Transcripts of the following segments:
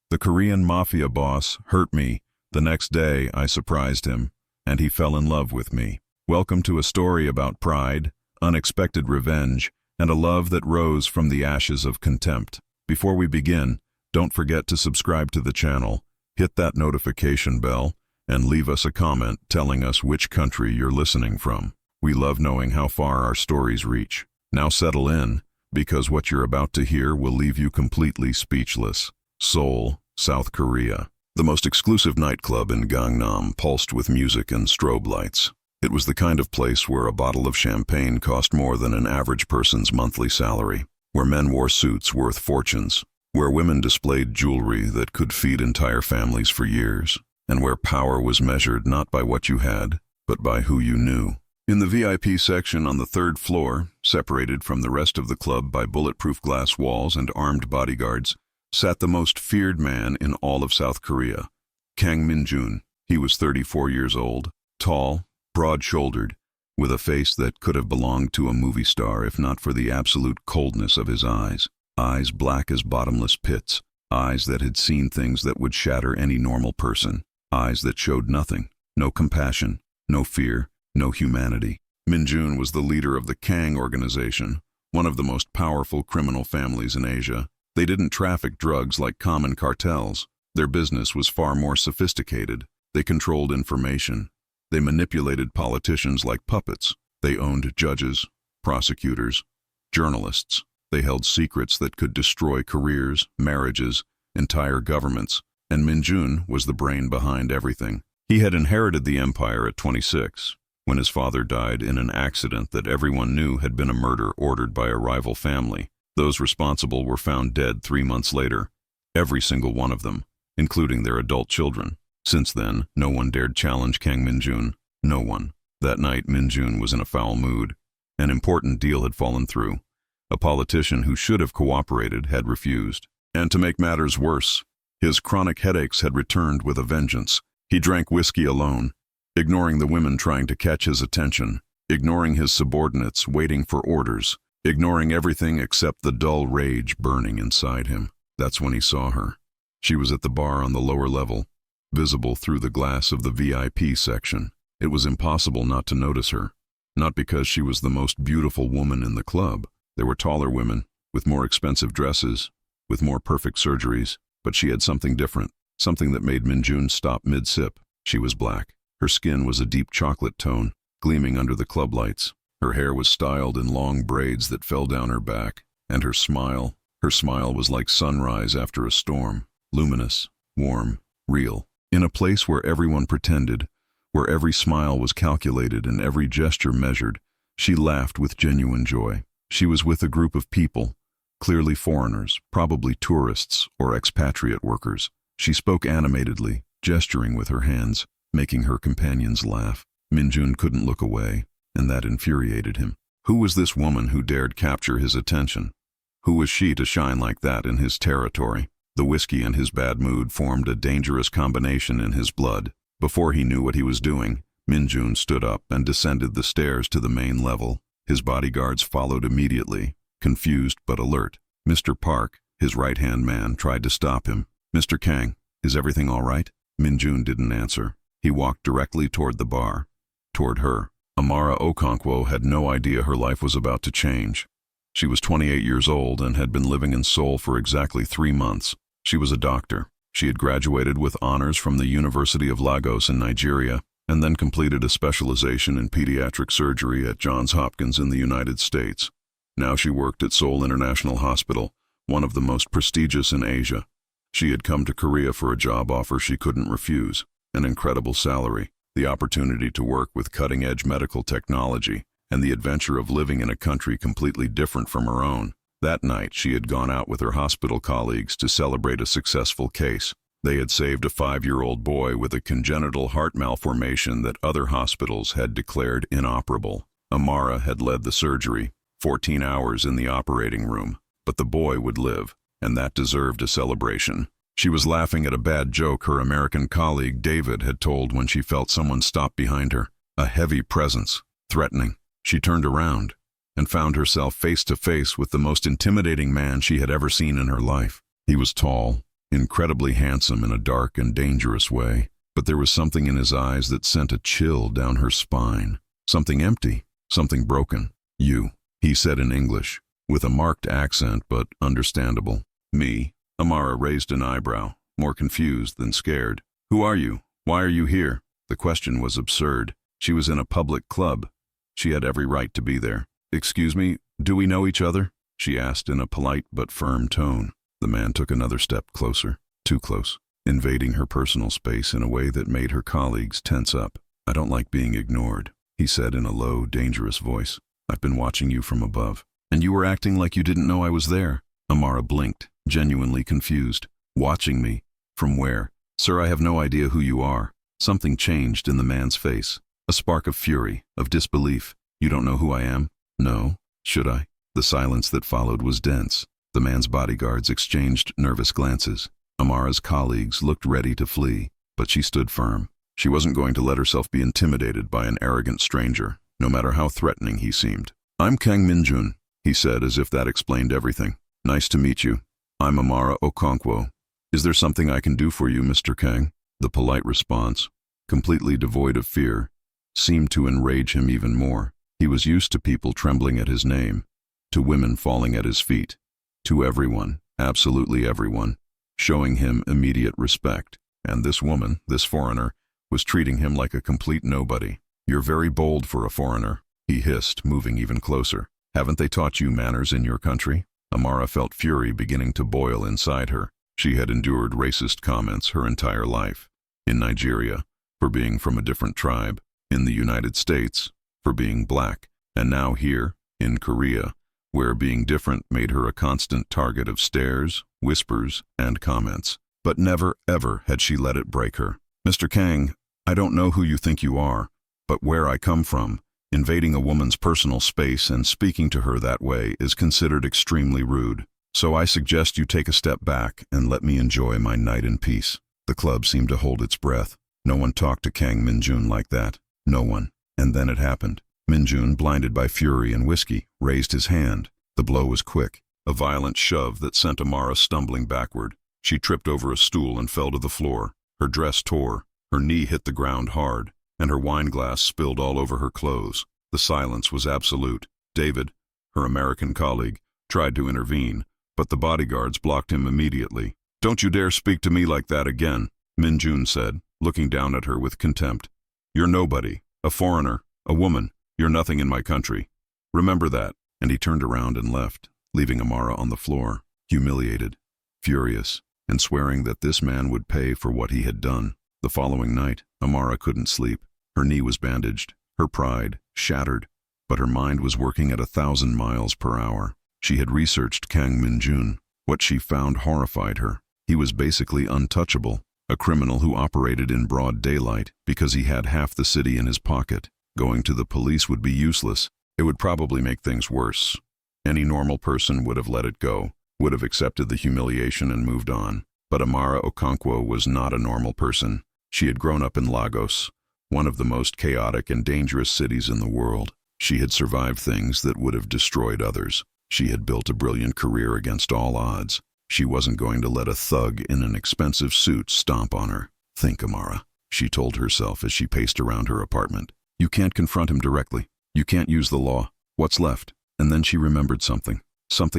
The Korean Mafia boss hurt me. The next day, I surprised him, and he fell in love with me. Welcome to a story about pride, unexpected revenge, and a love that rose from the ashes of contempt. Before we begin, don't forget to subscribe to the channel, hit that notification bell, and leave us a comment telling us which country you're listening from. We love knowing how far our stories reach. Now settle in, because what you're about to hear will leave you completely speechless. Seoul, South Korea. The most exclusive nightclub in Gangnam pulsed with music and strobe lights. It was the kind of place where a bottle of champagne cost more than an average person's monthly salary, where men wore suits worth fortunes, where women displayed jewelry that could feed entire families for years, and where power was measured not by what you had, but by who you knew. In the VIP section on the third floor, separated from the rest of the club by bulletproof glass walls and armed bodyguards, sat the most feared man in all of South Korea, Kang Min-jun. He was 34 years old, tall, broad-shouldered, with a face that could have belonged to a movie star if not for the absolute coldness of his eyes. Eyes black as bottomless pits, eyes that had seen things that would shatter any normal person, eyes that showed nothing, no compassion, no fear, no humanity. Min-jun was the leader of the Kang organization, one of the most powerful criminal families in Asia. They didn't traffic drugs like common cartels. Their business was far more sophisticated. They controlled information. They manipulated politicians like puppets. They owned judges, prosecutors, journalists. They held secrets that could destroy careers, marriages, entire governments. And Min-jun was the brain behind everything. He had inherited the empire at 26, when his father died in an accident that everyone knew had been a murder ordered by a rival family. Those responsible were found dead 3 months later, every single one of them, including their adult children. Since then, no one dared challenge Kang Min-jun. No one. That night, Min-jun was in a foul mood. An important deal had fallen through. A politician who should have cooperated had refused. And to make matters worse, his chronic headaches had returned with a vengeance. He drank whiskey alone, ignoring the women trying to catch his attention, ignoring his subordinates waiting for orders, ignoring everything except the dull rage burning inside him. That's when he saw her. She was at the bar on the lower level, visible through the glass of the VIP section. It was impossible not to notice her, not because she was the most beautiful woman in the club. There were taller women, with more expensive dresses, with more perfect surgeries, but she had something different, something that made Min-jun stop mid-sip. She was black. Her skin was a deep chocolate tone, gleaming under the club lights. Her hair was styled in long braids that fell down her back, and her smile was like sunrise after a storm, luminous, warm, real. In a place where everyone pretended, where every smile was calculated and every gesture measured, she laughed with genuine joy. She was with a group of people, clearly foreigners, probably tourists or expatriate workers. She spoke animatedly, gesturing with her hands, making her companions laugh. Min-jun couldn't look away, and that infuriated him. Who was this woman who dared capture his attention? Who was she to shine like that in his territory? The whiskey and his bad mood formed a dangerous combination in his blood. Before he knew what he was doing, Min-jun stood up and descended the stairs to the main level. His bodyguards followed immediately, confused but alert. Mr. Park, his right-hand man, tried to stop him. "Mr. Kang, is everything all right?" Min-jun didn't answer. He walked directly toward the bar, toward her. Amara Okonkwo had no idea her life was about to change. She was 28 years old and had been living in Seoul for exactly 3 months. She was a doctor. She had graduated with honors from the University of Lagos in Nigeria, and then completed a specialization in pediatric surgery at Johns Hopkins in the United States. Now she worked at Seoul International Hospital, one of the most prestigious in Asia. She had come to Korea for a job offer she couldn't refuse, an incredible salary, the opportunity to work with cutting-edge medical technology, and the adventure of living in a country completely different from her own. That night, she had gone out with her hospital colleagues to celebrate a successful case. They had saved a 5-year-old boy with a congenital heart malformation that other hospitals had declared inoperable. Amara had led the surgery, 14 hours in the operating room, but the boy would live, and that deserved a celebration. She was laughing at a bad joke her American colleague David had told when she felt someone stop behind her, a heavy presence, threatening. She turned around and found herself face to face with the most intimidating man she had ever seen in her life. He was tall, incredibly handsome in a dark and dangerous way, but there was something in his eyes that sent a chill down her spine. Something empty, something broken. "You," he said in English, with a marked accent but understandable. "Me?" Amara raised an eyebrow, more confused than scared. "Who are you? Why are you here?" The question was absurd. She was in a public club. She had every right to be there. "Excuse me, do we know each other?" she asked in a polite but firm tone. The man took another step closer, too close, invading her personal space in a way that made her colleagues tense up. "I don't like being ignored," he said in a low, dangerous voice. "I've been watching you from above." "And you were acting like you didn't know I was there?" Amara blinked, genuinely confused. "Watching me? From where?" "Sir, I have no idea who you are." Something changed in the man's face. A spark of fury, of disbelief. "You don't know who I am?" "No. Should I?" The silence that followed was dense. The man's bodyguards exchanged nervous glances. Amara's colleagues looked ready to flee, but she stood firm. She wasn't going to let herself be intimidated by an arrogant stranger, no matter how threatening he seemed. "I'm Kang Minjun," he said as if that explained everything. "Nice to meet you. I'm Amara Okonkwo. Is there something I can do for you, Mr. Kang?" The polite response, completely devoid of fear, seemed to enrage him even more. He was used to people trembling at his name, to women falling at his feet, to everyone, absolutely everyone, showing him immediate respect. And this woman, this foreigner, was treating him like a complete nobody. "You're very bold for a foreigner," he hissed, moving even closer. "Haven't they taught you manners in your country?" Amara felt fury beginning to boil inside her. She had endured racist comments her entire life. In Nigeria, for being from a different tribe. In the United States, for being black. And now here, in Korea, where being different made her a constant target of stares, whispers, and comments. But never, ever had she let it break her. "Mr. Kang, I don't know who you think you are, but where I come from, invading a woman's personal space and speaking to her that way is considered extremely rude. So I suggest you take a step back and let me enjoy my night in peace." The club seemed to hold its breath. No one talked to Kang Minjun like that. No one. And then it happened. Minjun, blinded by fury and whiskey, raised his hand. The blow was quick, a violent shove that sent Amara stumbling backward. She tripped over a stool and fell to the floor. Her dress tore, her knee hit the ground hard, and her wineglass spilled all over her clothes. The silence was absolute. David, her American colleague, tried to intervene, but the bodyguards blocked him immediately. "Don't you dare speak to me like that again," Minjun said, looking down at her with contempt. "You're nobody, a foreigner, a woman. You're nothing in my country. Remember that." And he turned around and left, leaving Amara on the floor, humiliated, furious, and swearing that this man would pay for what he had done. The following night, Amara couldn't sleep. Her knee was bandaged, her pride shattered, but her mind was working at 1,000 miles per hour. She had researched Kang Minjun. What she found horrified her. He was basically untouchable, a criminal who operated in broad daylight because he had half the city in his pocket. Going to the police would be useless. It would probably make things worse. Any normal person would have let it go, would have accepted the humiliation and moved on. But Amara Okonkwo was not a normal person. She had grown up in Lagos, one of the most chaotic and dangerous cities in the world. She had survived things that would have destroyed others. She had built a brilliant career against all odds. She wasn't going to let a thug in an expensive suit stomp on her. "Think, Amara," she told herself as she paced around her apartment. "You can't confront him directly. You can't use the law. What's left?" And then she remembered something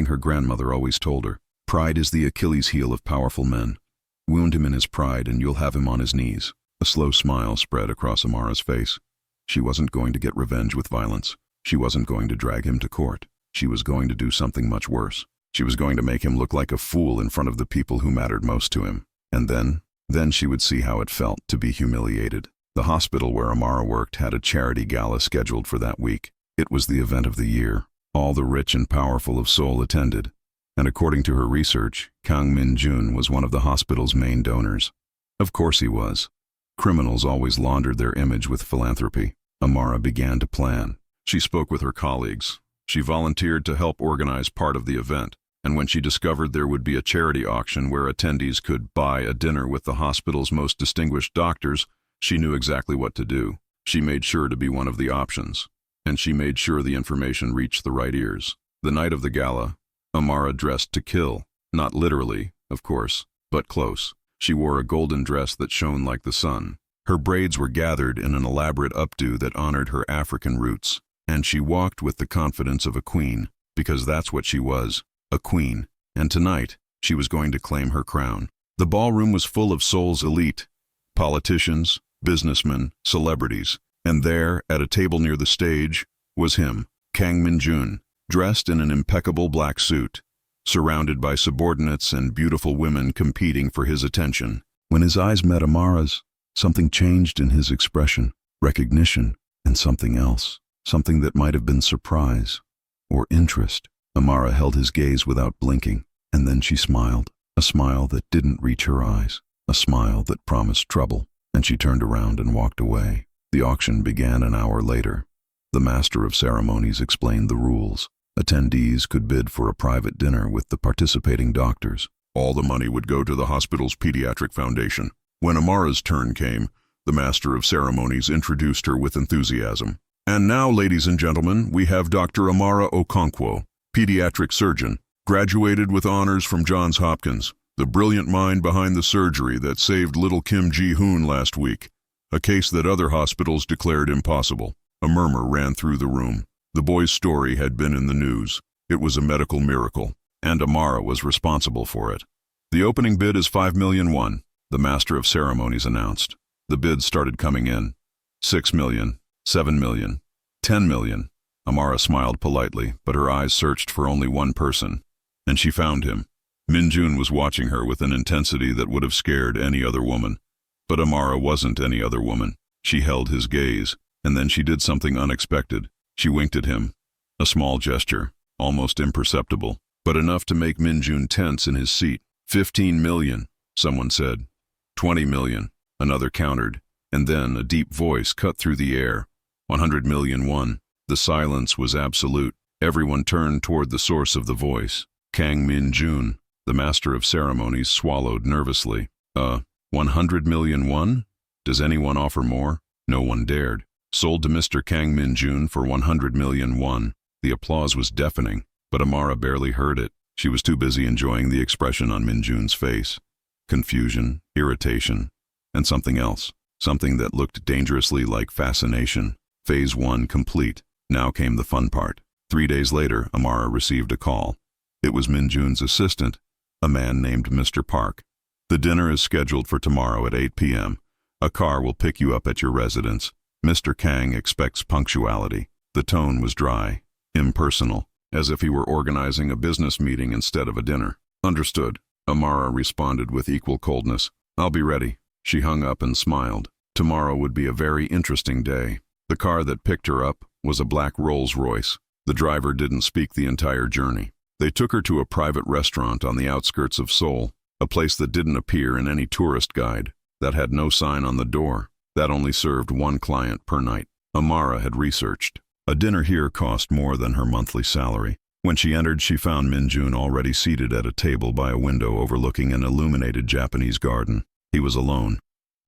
her grandmother always told her. Pride is the Achilles heel of powerful men. Wound him in his pride and you'll have him on his knees. A slow smile spread across Amara's face. She wasn't going to get revenge with violence. She wasn't going to drag him to court. She was going to do something much worse. She was going to make him look like a fool in front of the people who mattered most to him. And then she would see how it felt to be humiliated. The hospital where Amara worked had a charity gala scheduled for that week. It was the event of the year. All the rich and powerful of Seoul attended. And according to her research, Kang Min-jun was one of the hospital's main donors. Of course he was. Criminals always laundered their image with philanthropy. Amara began to plan. She spoke with her colleagues. She volunteered to help organize part of the event. And when she discovered there would be a charity auction where attendees could buy a dinner with the hospital's most distinguished doctors, she knew exactly what to do. She made sure to be one of the options. And she made sure the information reached the right ears. The night of the gala, Amara dressed to kill. Not literally, of course. but close. She wore a golden dress that shone like the sun. Her braids were gathered in an elaborate updo that honored her African roots, and she walked with the confidence of a queen, because that's what she was, a queen, and tonight she was going to claim her crown. The ballroom was full of Seoul's elite, politicians, businessmen, celebrities, and there, at a table near the stage, was him, Kang Min-jun, dressed in an impeccable black suit, surrounded by subordinates and beautiful women competing for his attention. When his eyes met Amara's, something changed in his expression, recognition, and something else, something that might have been surprise or interest. Amara held his gaze without blinking, and then she smiled, a smile that didn't reach her eyes, a smile that promised trouble, and she turned around and walked away. The auction began an hour later. The master of ceremonies explained the rules. Attendees could bid for a private dinner with the participating doctors. All the money would go to the hospital's pediatric foundation. When Amara's turn came, the master of ceremonies introduced her with enthusiasm. And now, ladies and gentlemen, we have Dr. Amara Okonkwo, pediatric surgeon, graduated with honors from Johns Hopkins, the brilliant mind behind the surgery that saved little Kim Ji-hoon last week, a case that other hospitals declared impossible. A murmur ran through the room. The boy's story had been in the news. It was a medical miracle, and Amara was responsible for it. The opening bid is 5 million won, the master of ceremonies announced. The bids started coming in. 6 million, 7 million, 10 million. Amara smiled politely, but her eyes searched for only one person, and she found him. Min-jun was watching her with an intensity that would have scared any other woman. But Amara wasn't any other woman. She held his gaze, and then she did something unexpected. She winked at him. A small gesture, almost imperceptible, but enough to make Min-jun tense in his seat. 15 million, someone said. 20 million, another countered, and then a deep voice cut through the air. 100 million won. The silence was absolute. Everyone turned toward the source of the voice. Kang Min-jun, the master of ceremonies, swallowed nervously. 100 million won? Does anyone offer more? No one dared. Sold to Mr. Kang Min-jun for 100 million won. The applause was deafening, but Amara barely heard it. She was too busy enjoying the expression on Min-jun's face. Confusion, irritation, and something else. Something that looked dangerously like fascination. Phase 1 complete. Now came the fun part. 3 days later, Amara received a call. It was Min-jun's assistant, a man named Mr. Park. The dinner is scheduled for tomorrow at 8 p.m. A car will pick you up at your residence. Mr. Kang expects punctuality. The tone was dry, impersonal, as if he were organizing a business meeting instead of a dinner. Understood. Amara responded with equal coldness. I'll be ready. She hung up and smiled. Tomorrow would be a very interesting day. The car that picked her up was a black Rolls-Royce. The driver didn't speak the entire journey. They took her to a private restaurant on the outskirts of Seoul, a place that didn't appear in any tourist guide, that had no sign on the door, that only served one client per night. Amara had researched. A dinner here cost more than her monthly salary. When she entered, she found Min-jun already seated at a table by a window overlooking an illuminated Japanese garden. He was alone.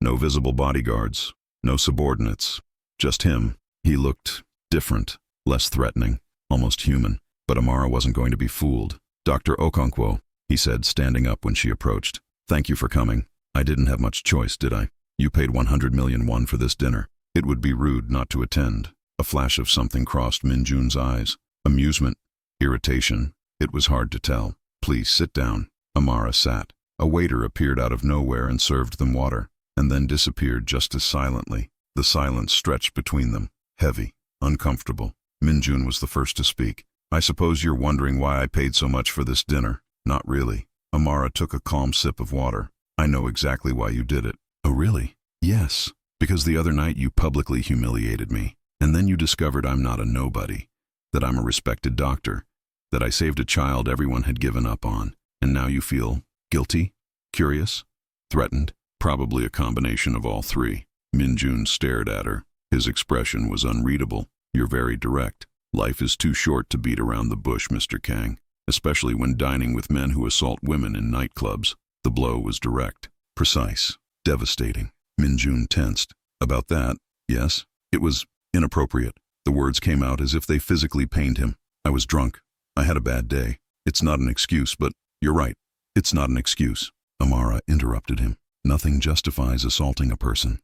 No visible bodyguards, no subordinates, just him. He looked different, less threatening, almost human. But Amara wasn't going to be fooled. Dr. Okonkwo, he said, standing up when she approached. Thank you for coming. I didn't have much choice, did I? You paid 100 million won for this dinner. It would be rude not to attend. A flash of something crossed Min-jun's eyes. Amusement, irritation. It was hard to tell. Please sit down. Amara sat. A waiter appeared out of nowhere and served them water, and then disappeared just as silently. The silence stretched between them, heavy, uncomfortable. Min-jun was the first to speak. I suppose you're wondering why I paid so much for this dinner. Not really. Amara took a calm sip of water. I know exactly why you did it. Oh, really? Yes. Because the other night you publicly humiliated me. And then you discovered I'm not a nobody. That I'm a respected doctor. That I saved a child everyone had given up on. And now you feel guilty? Curious? Threatened? Probably a combination of all three. Min-jun stared at her. His expression was unreadable. You're very direct. Life is too short to beat around the bush, Mr. Kang. Especially when dining with men who assault women in nightclubs. The blow was direct, precise, devastating. Min-jun tensed. About that, yes, it was inappropriate. The words came out as if they physically pained him. I was drunk. I had a bad day. It's not an excuse, but you're right. It's not an excuse. Amara interrupted him. Nothing justifies assaulting a person.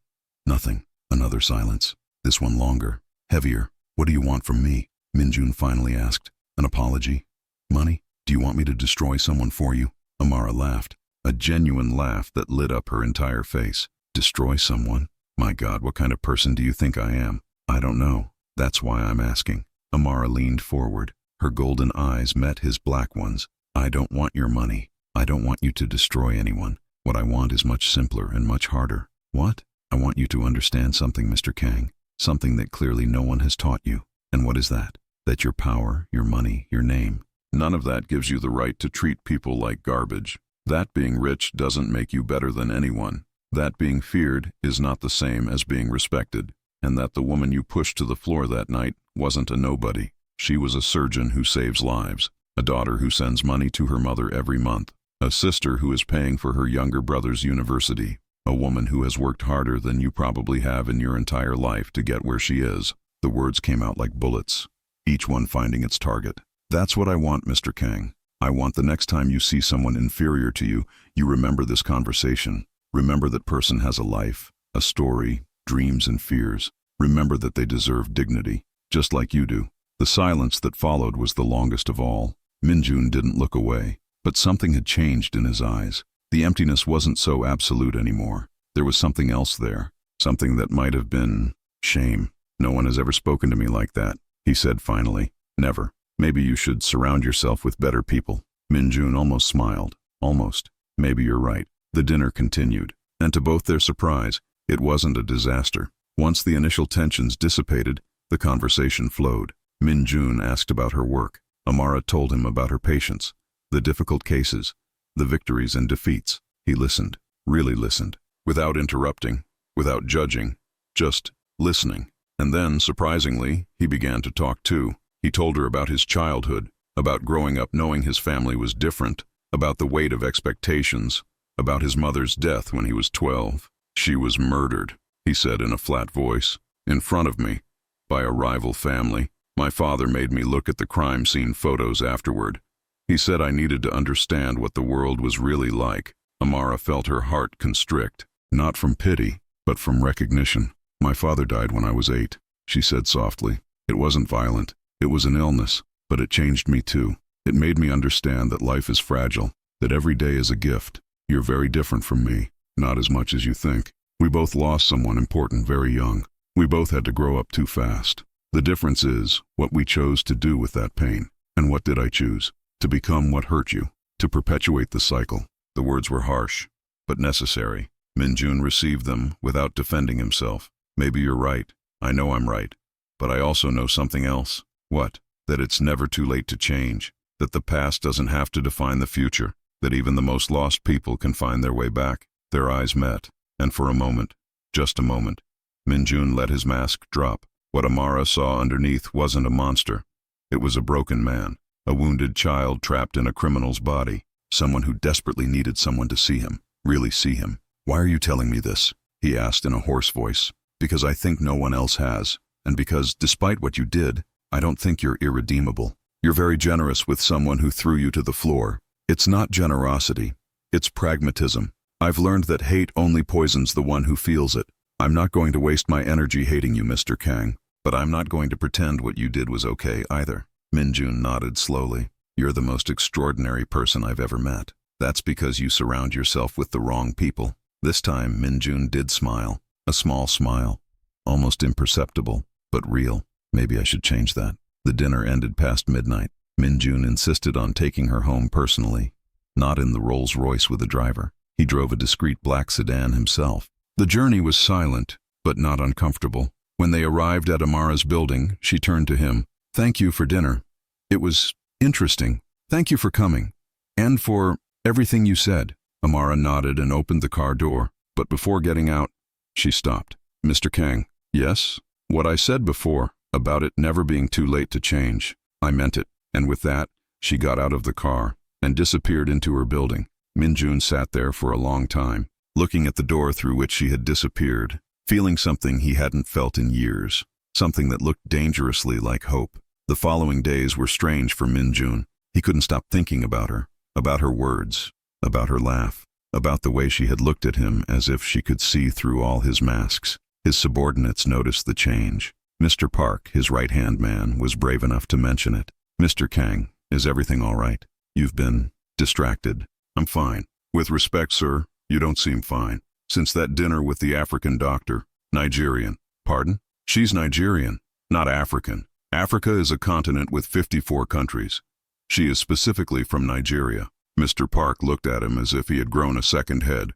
Nothing. Another silence. This one longer. Heavier. What do you want from me? Minjun finally asked. An apology? Money? Do you want me to destroy someone for you? Amara laughed. A genuine laugh that lit up her entire face. Destroy someone? My God, what kind of person do you think I am? I don't know. That's why I'm asking. Amara leaned forward. Her golden eyes met his black ones. I don't want your money. I don't want you to destroy anyone. What I want is much simpler and much harder. What? I want you to understand something, Mr. Kang. Something that clearly no one has taught you. And what is that? That your power, your money, your name, none of that gives you the right to treat people like garbage. That being rich doesn't make you better than anyone. That being feared is not the same as being respected. And that the woman you pushed to the floor that night wasn't a nobody. She was a surgeon who saves lives, a daughter who sends money to her mother every month, a sister who is paying for her younger brother's university, a woman who has worked harder than you probably have in your entire life to get where she is. The words came out like bullets, each one finding its target. That's what I want, Mr. Kang. I want the next time you see someone inferior to you, you remember this conversation. Remember that person has a life, a story, dreams and fears. Remember that they deserve dignity, just like you do. The silence that followed was the longest of all. Minjun didn't look away, but something had changed in his eyes. The emptiness wasn't so absolute anymore. There was something else there, something that might have been shame. No one has ever spoken to me like that, he said finally. Never. Maybe you should surround yourself with better people. Minjun almost smiled. Almost. Maybe you're right. The dinner continued, and to both their surprise, it wasn't a disaster. Once the initial tensions dissipated, the conversation flowed. Minjun asked about her work. Amara told him about her patients, the difficult cases, the victories and defeats. He listened, really listened, without interrupting, without judging, just listening. And then, surprisingly, he began to talk too. He told her about his childhood, about growing up knowing his family was different, about the weight of expectations, about his mother's death when he was 12. She was murdered, he said in a flat voice, in front of me, by a rival family. My father made me look at the crime scene photos afterward. He said I needed to understand what the world was really like. Amara felt her heart constrict, not from pity, but from recognition. My father died when I was 8, she said softly. It wasn't violent. It was an illness, but it changed me too. It made me understand that life is fragile, that every day is a gift. You're very different from me, not as much as you think. We both lost someone important very young. We both had to grow up too fast. The difference is what we chose to do with that pain. And what did I choose? To become what hurt you, to perpetuate the cycle. The words were harsh, but necessary. Minjun received them without defending himself. Maybe you're right. I know I'm right. But I also know something else. What? That it's never too late to change. That the past doesn't have to define the future. That even the most lost people can find their way back. Their eyes met, and for a moment, just a moment, Minjun let his mask drop. What Amara saw underneath wasn't a monster. It was a broken man, a wounded child trapped in a criminal's body, someone who desperately needed someone to see him, really see him. Why are you telling me this? He asked in a hoarse voice. Because I think no one else has, and because, despite what you did, I don't think you're irredeemable. You're very generous with someone who threw you to the floor. It's not generosity, it's pragmatism. I've learned that hate only poisons the one who feels it. I'm not going to waste my energy hating you, Mr. Kang, but I'm not going to pretend what you did was okay either. Minjun nodded slowly. You're the most extraordinary person I've ever met. That's because you surround yourself with the wrong people. This time, Minjun did smile. A small smile. Almost imperceptible, but real. Maybe I should change that. The dinner ended past midnight. Minjun insisted on taking her home personally, not in the Rolls-Royce with a driver. He drove a discreet black sedan himself. The journey was silent, but not uncomfortable. When they arrived at Amara's building, she turned to him. Thank you for dinner. It was interesting. Thank you for coming. And for everything you said. Amara nodded and opened the car door, but before getting out, she stopped. Mr. Kang, yes? What I said before, about it never being too late to change, I meant it. And with that, she got out of the car and disappeared into her building. Minjun sat there for a long time, looking at the door through which she had disappeared, feeling something he hadn't felt in years, something that looked dangerously like hope. The following days were strange for Minjun. He couldn't stop thinking about her words, about her laugh, about the way she had looked at him as if she could see through all his masks. His subordinates noticed the change. Mr. Park, his right-hand man, was brave enough to mention it. "Mr. Kang, is everything all right? You've been distracted." "I'm fine." "With respect, sir, you don't seem fine. Since that dinner with the African doctor." "Nigerian." "Pardon?" "She's Nigerian, not African. Africa is a continent with 54 countries. She is specifically from Nigeria." Mr. Park looked at him as if he had grown a second head.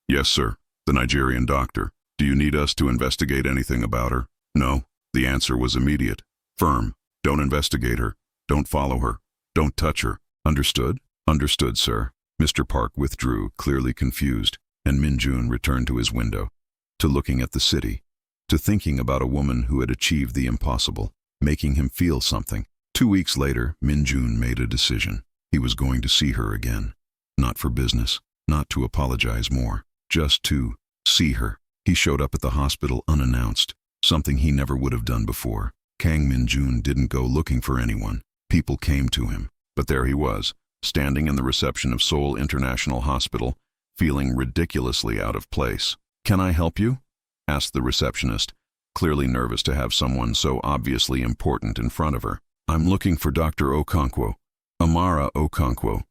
Yes, sir, the Nigerian doctor. Do you need us to investigate anything about her?" "No." The answer was immediate. Firm. "Don't investigate her. Don't follow her. Don't touch her. Understood?" "Understood, sir." Mr. Park withdrew, clearly confused, and Min Jun returned to his window, to looking at the city, to thinking about a woman who had achieved the impossible, making him feel something. 2 weeks later, Min Jun made a decision. He was going to see her again. Not for business, not to apologize more, just to see her. He showed up at the hospital unannounced, something he never would have done before. Kang Min Jun didn't go looking for anyone. People came to him. But there he was, standing in the reception of Seoul International Hospital, feeling ridiculously out of place. "Can I help you?" asked the receptionist, clearly nervous to have someone so obviously important in front of her. "I'm looking for Dr. Okonkwo. Amara Okonkwo."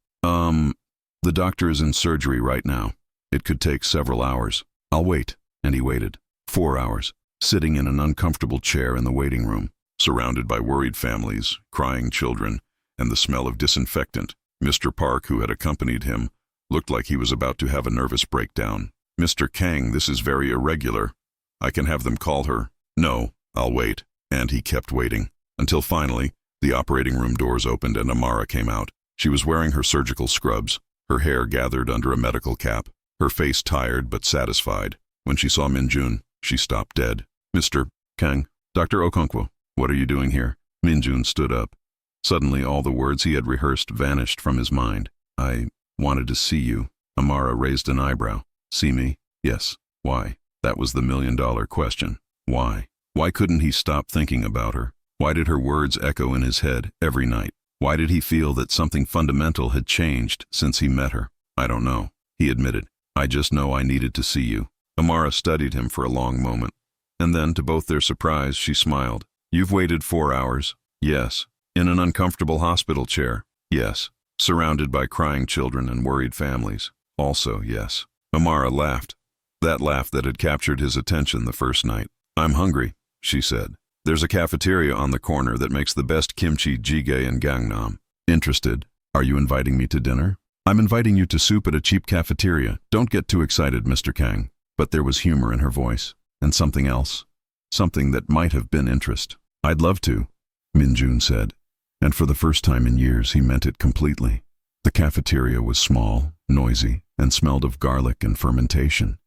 The doctor is in surgery right now. It could take several hours. I'll wait." And he waited. 4 hours, sitting in an uncomfortable chair in the waiting room, surrounded by worried families, crying children, and the smell of disinfectant. Mr. Park, who had accompanied him, looked like he was about to have a nervous breakdown. "Mr. Kang, this is very irregular. I can have them call her." "No, I'll wait." And he kept waiting, until finally, the operating room doors opened and Amara came out. She was wearing her surgical scrubs, her hair gathered under a medical cap, her face tired but satisfied. When she saw Min Jun, she stopped dead. "Mr. Kang, Dr. Okonkwo, what are you doing here?" Min Jun stood up. Suddenly all the words he had rehearsed vanished from his mind. "I wanted to see you." Amara raised an eyebrow. "See me?" "Yes." "Why?" That was the million-dollar question. Why? Why couldn't he stop thinking about her? Why did her words echo in his head every night? Why did he feel that something fundamental had changed since he met her? "I don't know," he admitted. "I just know I needed to see you." Amara studied him for a long moment, and then, to both their surprise, she smiled. "You've waited 4 hours?" "Yes." "In an uncomfortable hospital chair?" "Yes." "Surrounded by crying children and worried families?" "Also, yes." Amara laughed, that laugh that had captured his attention the first night. "I'm hungry," she said. "There's a cafeteria on the corner that makes the best kimchi jjigae in Gangnam." "Interested? Are you inviting me to dinner?" "I'm inviting you to soup at a cheap cafeteria. Don't get too excited, Mr. Kang." But there was humor in her voice, and something else, something that might have been interest. "I'd love to," Min Jun said, and for the first time in years he meant it completely. The cafeteria was small, noisy, and smelled of garlic and fermentation.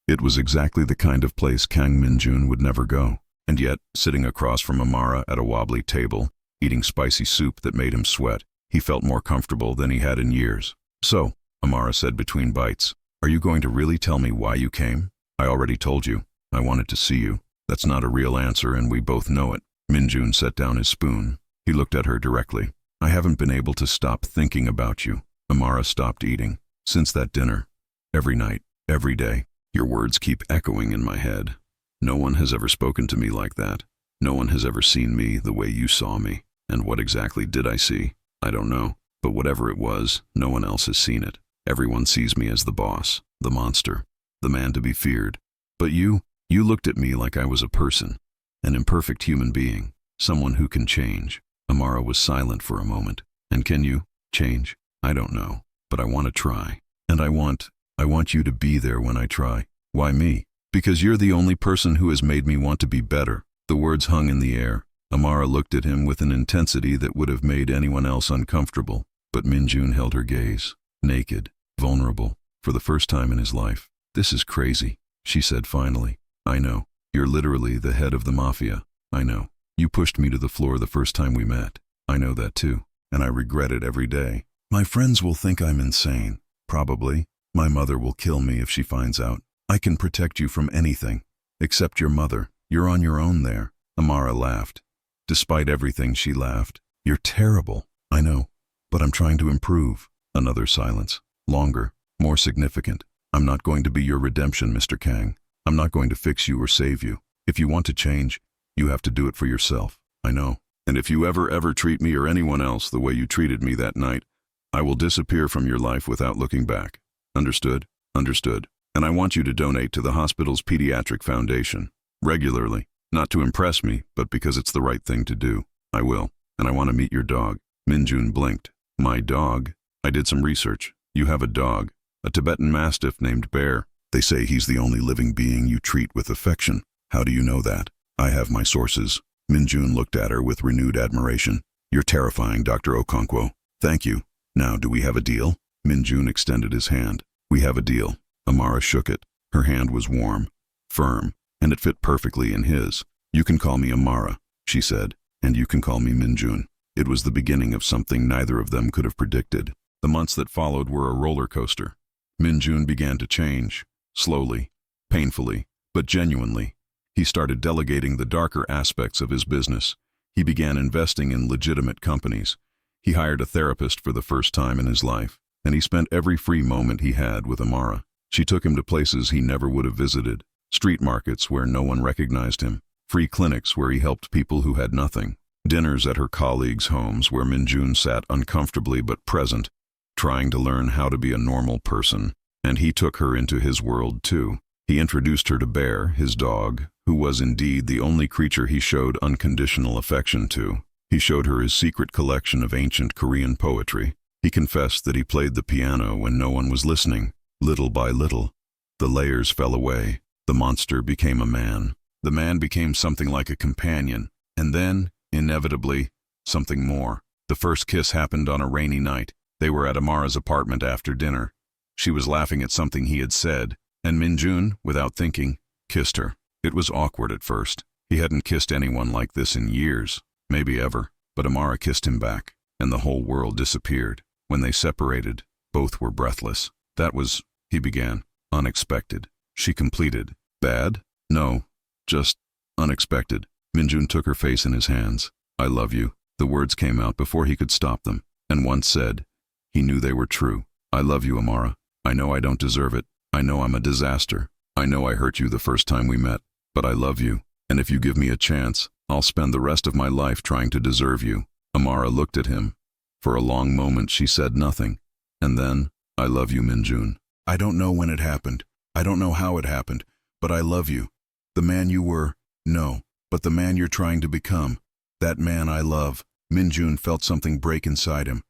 It was exactly the kind of place Kang Min Jun would never go. And yet, sitting across from Amara at a wobbly table, eating spicy soup that made him sweat, he felt more comfortable than he had in years. "So," Amara said between bites, "are you going to really tell me why you came?" "I already told you. I wanted to see you." "That's not a real answer, and we both know it." Min Jun set down his spoon. He looked at her directly. "I haven't been able to stop thinking about you." Amara stopped eating. "Since that dinner. Every night, every day. Your words keep echoing in my head. No one has ever spoken to me like that. No one has ever seen me the way you saw me. And what exactly did I see? I don't know. But whatever it was, no one else has seen it. Everyone sees me as the boss, the monster, the man to be feared. But you looked at me like I was a person, an imperfect human being, someone who can change." Amara was silent for a moment. "And can you change?" "I don't know, but I want to try. And I want you to be there when I try." "Why me?" "Because you're the only person who has made me want to be better." The words hung in the air. Amara looked at him with an intensity that would have made anyone else uncomfortable. But Min Jun held her gaze, naked, vulnerable, for the first time in his life. "This is crazy," she said finally. "I know. You're literally the head of the Mafia. I know. You pushed me to the floor the first time we met. I know that too, and I regret it every day. My friends will think I'm insane. Probably. My mother will kill me if she finds out. I can protect you from anything, except your mother. You're on your own there." Amara laughed. Despite everything, she laughed. "You're terrible." "I know, but I'm trying to improve." Another silence. Longer. More significant. I'm not going to be your redemption, Mr. Kang. I'm not going to fix you or save you. If you want to change, you have to do it for yourself. I know. And if you ever treat me or anyone else the way you treated me that night, I will disappear from your life without looking back. Understood? Understood. And I want you to donate to the hospital's pediatric foundation. Regularly. Not to impress me, but because it's the right thing to do. I will. And I want to meet your dog. Minjun blinked. My dog? I did some research. You have a dog. A Tibetan Mastiff named Bear. They say he's the only living being you treat with affection. How do you know that? I have my sources. Minjun looked at her with renewed admiration. You're terrifying, Dr. Okonkwo. Thank you. Now, do we have a deal? Minjun extended his hand. We have a deal. Amara shook it. Her hand was warm, firm, and it fit perfectly in his. You can call me Amara, she said, and you can call me Minjun. It was the beginning of something neither of them could have predicted. The months that followed were a roller coaster. Minjun began to change, slowly, painfully, but genuinely. He started delegating the darker aspects of his business. He began investing in legitimate companies. He hired a therapist for the first time in his life, and he spent every free moment he had with Amara. She took him to places he never would have visited, street markets where no one recognized him, free clinics where he helped people who had nothing, dinners at her colleagues' homes where Minjun sat uncomfortably but present, trying to learn how to be a normal person. And he took her into his world too. He introduced her to Bear, his dog, who was indeed the only creature he showed unconditional affection to. He showed her his secret collection of ancient Korean poetry. He confessed that he played the piano when no one was listening. Little by little, the layers fell away. The monster became a man. The man became something like a companion. And then, inevitably, something more. The first kiss happened on a rainy night. They were at Amara's apartment after dinner. She was laughing at something he had said, and Minjun, without thinking, kissed her. It was awkward at first. He hadn't kissed anyone like this in years, maybe ever, but Amara kissed him back, and the whole world disappeared. When they separated, both were breathless. That was, he began, unexpected. She completed, bad? No, just unexpected. Minjun took her face in his hands. I love you. The words came out before he could stop them, and once said, he knew they were true. I love you, Amara. I know I don't deserve it. I know I'm a disaster. I know I hurt you the first time we met, but I love you. And if you give me a chance, I'll spend the rest of my life trying to deserve you. Amara looked at him. For a long moment she said nothing. And then, I love you, Minjun. I don't know when it happened. I don't know how it happened, but I love you. The man you were, no, but the man you're trying to become. That man I love. Minjun felt something break inside him.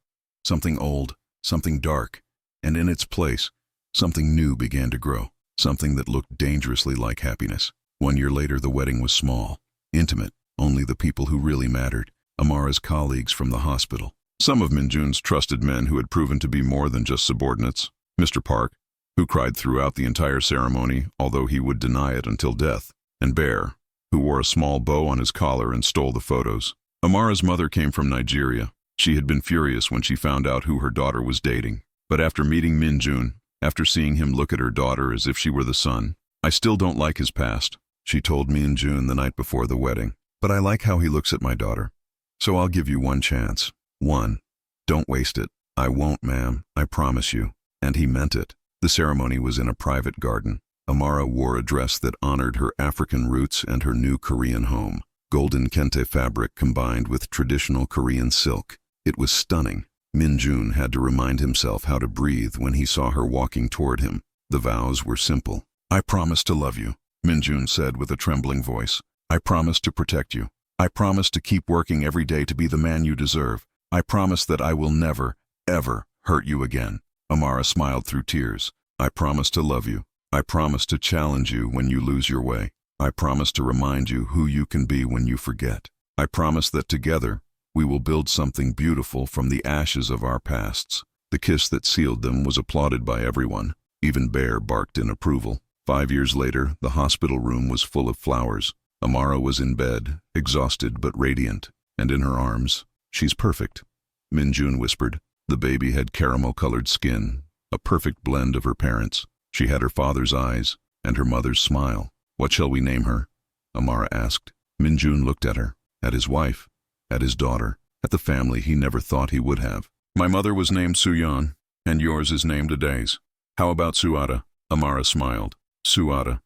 Something old, something dark, and in its place, something new began to grow. Something that looked dangerously like happiness. 1 year later, the wedding was small, intimate, only the people who really mattered. Amara's colleagues from the hospital. Some of Minjun's trusted men who had proven to be more than just subordinates. Mr. Park, who cried throughout the entire ceremony, although he would deny it until death. And Bear, who wore a small bow on his collar and stole the photos. Amara's mother came from Nigeria. She had been furious when she found out who her daughter was dating. But after meeting Minjun, after seeing him look at her daughter as if she were the son, I still don't like his past, she told Minjun the night before the wedding. But I like how he looks at my daughter. So I'll give you one chance. One. Don't waste it. I won't, ma'am. I promise you. And he meant it. The ceremony was in a private garden. Amara wore a dress that honored her African roots and her new Korean home. Golden kente fabric combined with traditional Korean silk. It was stunning. Minjun had to remind himself how to breathe when he saw her walking toward him. The vows were simple. I promise to love you, Minjun said with a trembling voice. I promise to protect you. I promise to keep working every day to be the man you deserve. I promise that I will never, ever hurt you again. Amara smiled through tears. I promise to love you. I promise to challenge you when you lose your way. I promise to remind you who you can be when you forget. I promise that together, we will build something beautiful from the ashes of our pasts. The kiss that sealed them was applauded by everyone. Even Bear barked in approval. 5 years later, the hospital room was full of flowers. Amara was in bed, exhausted but radiant, and in her arms, she's perfect. Minjun whispered. The baby had caramel-colored skin, a perfect blend of her parents. She had her father's eyes and her mother's smile. What shall we name her? Amara asked. Minjun looked at her, at his wife, at his daughter, at the family he never thought he would have. My mother was named Suyeon, and yours is named Adaze. How about Suada? Amara smiled. Suada.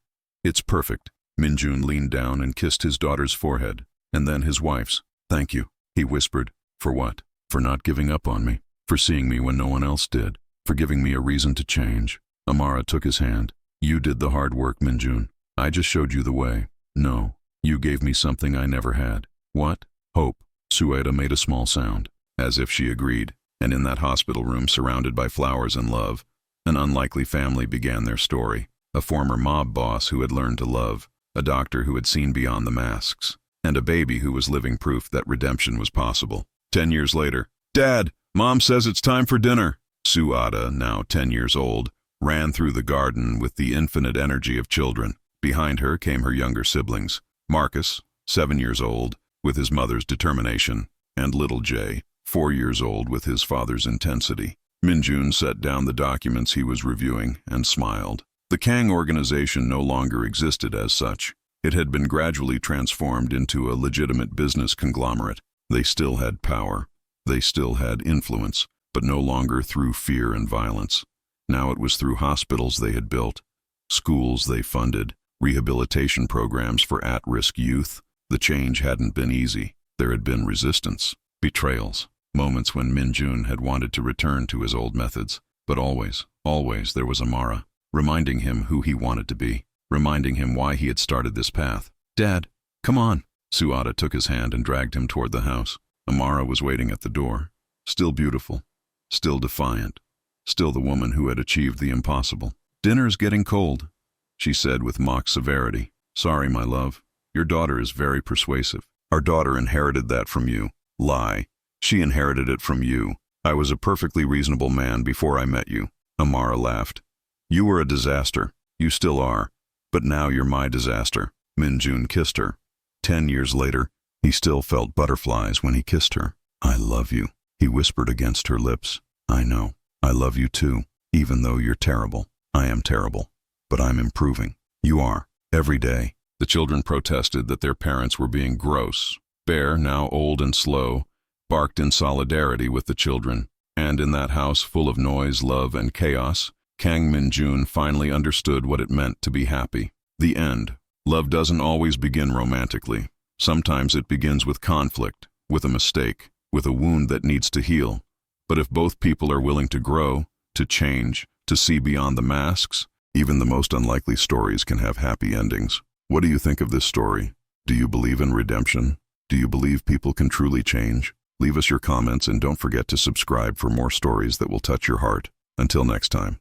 It's perfect. Minjun leaned down and kissed his daughter's forehead, and then his wife's. Thank you, he whispered. For what? For not giving up on me. For seeing me when no one else did. For giving me a reason to change. Amara took his hand. You did the hard work, Minjun. I just showed you the way. No, you gave me something I never had. What? Hope. Suada made a small sound, as if she agreed, and in that hospital room surrounded by flowers and love, an unlikely family began their story. A former mob boss who had learned to love, a doctor who had seen beyond the masks, and a baby who was living proof that redemption was possible. 10 years later, Dad, Mom says it's time for dinner. Suada, now 10 years old, ran through the garden with the infinite energy of children. Behind her came her younger siblings, Marcus, 7 years old, with his mother's determination, and little Jay, 4 years old, with his father's intensity. Minjun set down the documents he was reviewing and smiled. The Kang organization no longer existed as such. It had been gradually transformed into a legitimate business conglomerate. They still had power. They still had influence, but no longer through fear and violence. Now it was through hospitals they had built, schools they funded, rehabilitation programs for at-risk youth. The change hadn't been easy. There had been resistance, betrayals, moments when Minjun had wanted to return to his old methods. But always, always there was Amara, reminding him who he wanted to be, reminding him why he had started this path. Dad, come on. Suada took his hand and dragged him toward the house. Amara was waiting at the door, still beautiful, still defiant, still the woman who had achieved the impossible. Dinner's getting cold, she said with mock severity. Sorry, my love. Your daughter is very persuasive. Our daughter inherited that from you. Lie. She inherited it from you. I was a perfectly reasonable man before I met you. Amara laughed. You were a disaster. You still are. But now you're my disaster. Minjun kissed her. 10 years later, he still felt butterflies when he kissed her. I love you, he whispered against her lips. I know. I love you too, even though you're terrible. I am terrible, but I'm improving. You are. Every day. The children protested that their parents were being gross. Bear, now old and slow, barked in solidarity with the children. And in that house full of noise, love, and chaos, Kang Minjun finally understood what it meant to be happy. The end. Love doesn't always begin romantically. Sometimes it begins with conflict, with a mistake, with a wound that needs to heal. But if both people are willing to grow, to change, to see beyond the masks, even the most unlikely stories can have happy endings. What do you think of this story? Do you believe in redemption? Do you believe people can truly change? Leave us your comments and don't forget to subscribe for more stories that will touch your heart. Until next time.